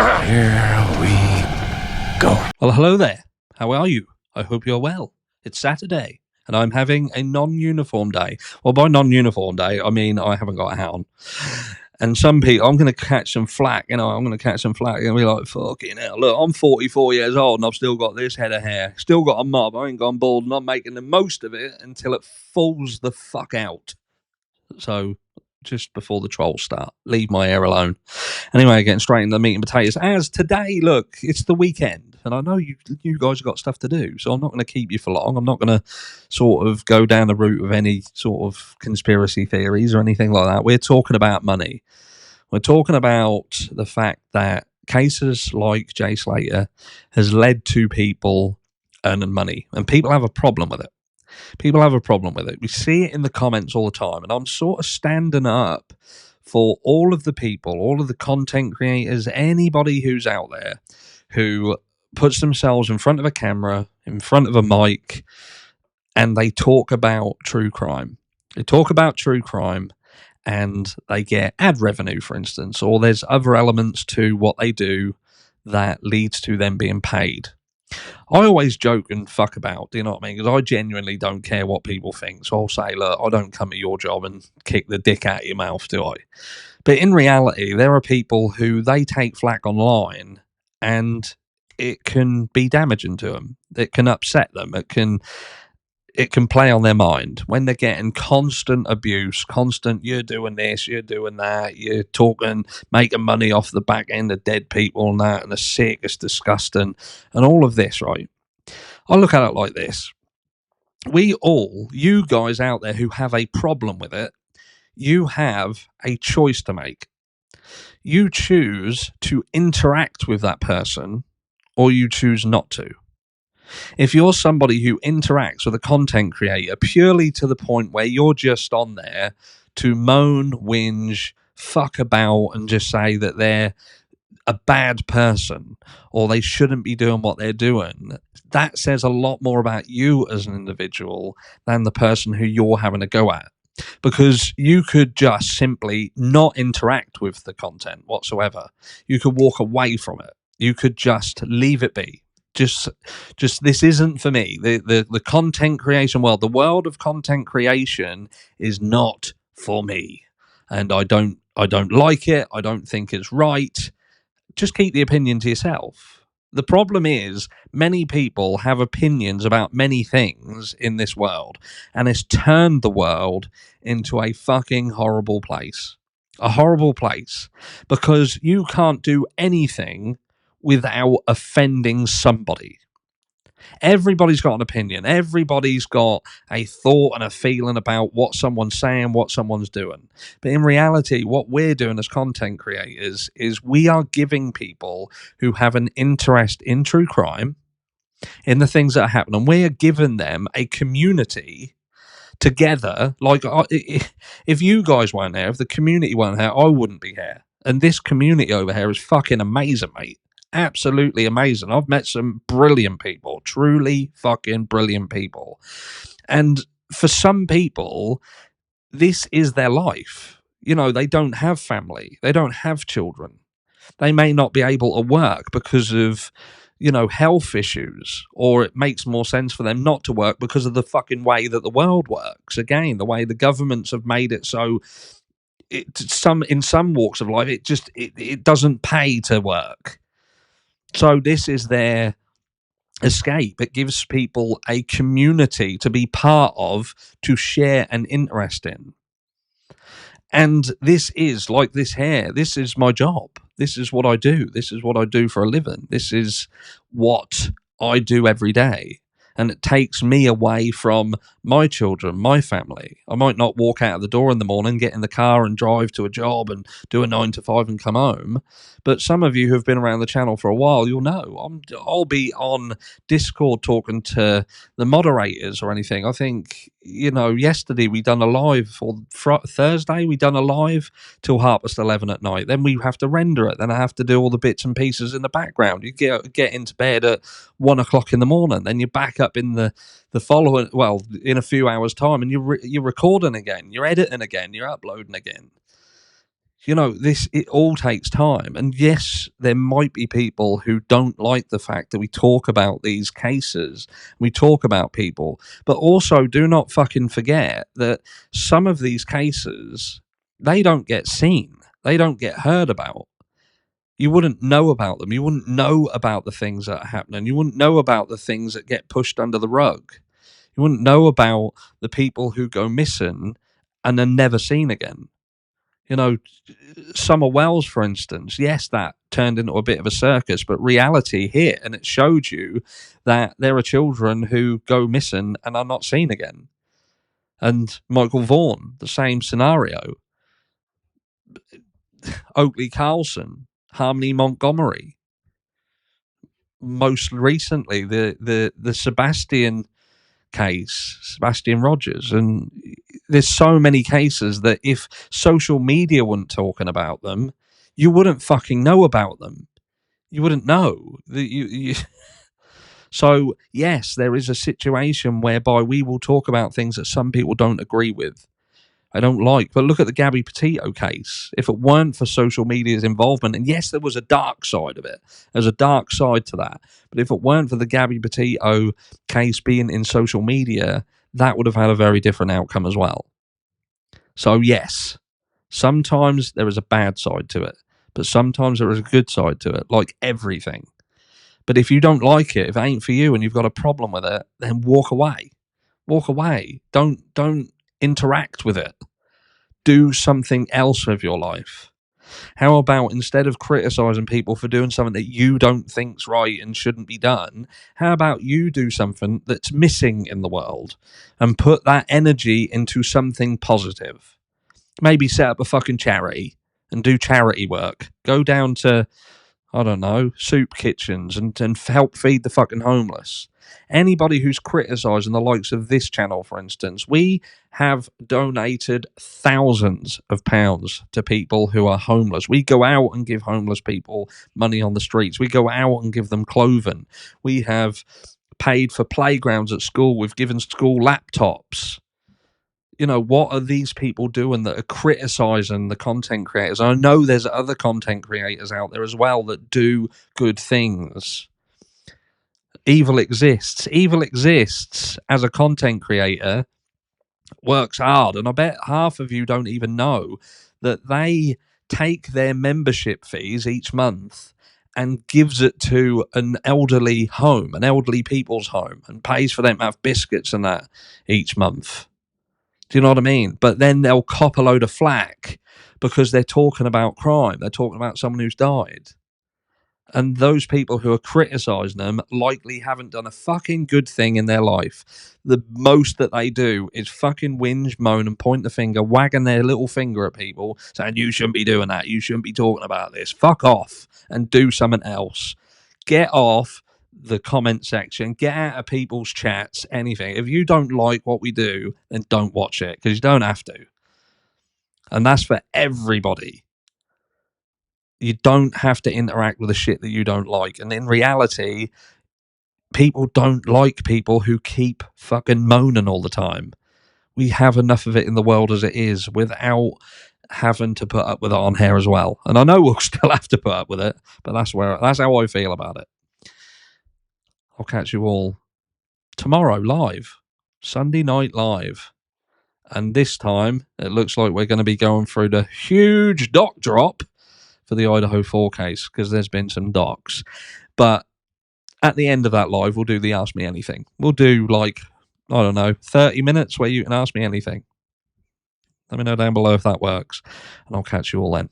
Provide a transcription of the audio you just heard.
Here we go. Well, hello there. How are you? I hope you're well. It's Saturday, and I'm having a non-uniform day. Well, by non-uniform day, I mean I haven't got a hat on. And some people, I'm going to catch some flack, I'm going to catch some flack and be like, fucking hell, look, I'm 44 years old and I've still got this head of hair, still got a mob, I ain't gone bald, and I'm making the most of it until it falls the fuck out. So, just before the trolls start, leave my hair alone. Anyway, getting straight into the meat and potatoes. As today, look, it's the weekend, and I know you guys have got stuff to do, so I'm not going to keep you for long. I'm not going to sort of go down the route of any sort of conspiracy theories or anything like that. We're talking about money. We're talking about the fact that cases like Jay Slater has led to people earning money, and people have a problem with it. People have a problem with it. We see it in the comments all the time, and I'm sort of standing up for all of the people, all of the content creators, anybody who's out there who puts themselves in front of a camera, in front of a mic, and they talk about true crime. They talk about true crime and they get ad revenue, for instance, or there's other elements to what they do that leads to them being paid. I always joke and fuck about, do you know what I mean? Because I genuinely don't care what people think. So I'll say, look, I don't come to your job and kick the dick out of your mouth, do I? But in reality, there are people who they take flack online and it can be damaging to them. It can upset them. It can play on their mind when they're getting constant abuse, constant, you're doing this, you're doing that, you're talking, making money off the back end of dead people and that, and the sick, it's disgusting, and all of this, right? I look at it like this. We all, you guys out there who have a problem with it, you have a choice to make. You choose to interact with that person or you choose not to. If you're somebody who interacts with a content creator purely to the point where you're just on there to moan, whinge, fuck about, and just say that they're a bad person or they shouldn't be doing what they're doing, that says a lot more about you as an individual than the person who you're having a go at. Because you could just simply not interact with the content whatsoever. You could walk away from it. You could just leave it be. Just this isn't for me. The content creation world, the world of content creation is not for me. And I don't like it. I don't think it's right. Just keep the opinion to yourself. The problem is many people have opinions about many things in this world, and it's turned the world into a fucking horrible place. A horrible place because you can't do anything without offending somebody. Everybody's got an opinion. Everybody's got a thought and a feeling about what someone's saying, what someone's doing. But in reality, what we're doing as content creators is we are giving people who have an interest in true crime, in the things that are happening, we are giving them a community together. Like, if you guys weren't here, if the community weren't here, I wouldn't be here. And this community over here is fucking amazing, mate. Absolutely amazing. I've met some brilliant people, truly fucking brilliant people. And for some people, this is their life. You know, they don't have family. They don't have children. They may not be able to work because of, you know, health issues, or it makes more sense for them not to work because of the fucking way that the world works. Again, the way the governments have made it so in some walks of life, it doesn't pay to work. So this is their escape. It gives people a community to be part of, to share an interest in. And this is like this hair. This is my job. This is what I do. This is what I do for a living. This is what I do every day. And it takes me away from my children, my family. I might not walk out of the door in the morning, get in the car and drive to a job and do a 9 to 5 and come home. But some of you who have been around the channel for a while, you'll know I'll be on Discord talking to the moderators or anything. I think, you know, yesterday we done a live, or Thursday we done a live till 11:30 at night. Then we have to render it. Then I have to do all the bits and pieces in the background. You get into bed at 1 o'clock in the morning. Then you're back up in the following, well, in a few hours time, and you're recording again, you're editing again, you're uploading again. it all takes time. And yes, there might be people who don't like the fact that we talk about these cases, we talk about people, but also do not fucking forget that some of these cases, they don't get seen, they don't get heard about. You wouldn't know about them. You wouldn't know about the things that are happening. You wouldn't know about the things that get pushed under the rug. You wouldn't know about the people who go missing and are never seen again. Summer Wells, for instance, yes, that turned into a bit of a circus, but reality hit and it showed you that there are children who go missing and are not seen again. And Michael Vaughan, the same scenario. Oakley Carlson, Harmony Montgomery. Most recently, the Sebastian case, Sebastian Rogers. And there's so many cases that if social media weren't talking about them, you wouldn't fucking know about them. You wouldn't know. So, yes, there is a situation whereby we will talk about things that some people don't agree with. I don't like. But look at the Gabby Petito case. If it weren't for social media's involvement, and yes, there was a dark side of it. There's a dark side to that. But if it weren't for the Gabby Petito case being in social media, that would have had a very different outcome as well. So yes, sometimes there is a bad side to it, but sometimes there is a good side to it, like everything. But if you don't like it, if it ain't for you and you've got a problem with it, then walk away. Walk away. Don't interact with it. Do something else with your life. How about instead of criticizing people for doing something that you don't think's right and shouldn't be done, how about you do something that's missing in the world and put that energy into something positive? Maybe set up a fucking charity and do charity work. Go down to, I don't know, soup kitchens and help feed the fucking homeless. Anybody who's criticising the likes of this channel, for instance, we have donated thousands of pounds to people who are homeless. We go out and give homeless people money on the streets. We go out and give them clothing. We have paid for playgrounds at school. We've given school laptops. What are these people doing that are criticising the content creators? I know there's other content creators out there as well that do good things. Evil exists. Evil exists as a content creator, works hard, and I bet half of you don't even know that they take their membership fees each month and gives it to an elderly home, an elderly people's home, and pays for them to have biscuits and that each month. Do you know what I mean? But then they'll cop a load of flack because they're talking about crime. They're talking about someone who's died. And those people who are criticising them likely haven't done a fucking good thing in their life. The most that they do is fucking whinge, moan, and point the finger, wagging their little finger at people, saying, you shouldn't be doing that. You shouldn't be talking about this. Fuck off and do something else. Get off the comment section. Get out of people's chats, anything. If you don't like what we do, then don't watch it, because you don't have to. And that's for everybody. You don't have to interact with the shit that you don't like. And in reality, people don't like people who keep fucking moaning all the time. We have enough of it in the world as it is without having to put up with it on here as well. And I know we'll still have to put up with it, but that's how I feel about it. I'll catch you all tomorrow live, Sunday night live. And this time, it looks like we're going to be going through the huge doc drop for the Idaho 4 case, because there's been some docs. But at the end of that live, we'll do the Ask Me Anything. We'll do 30 minutes where you can ask me anything. Let me know down below if that works, and I'll catch you all then.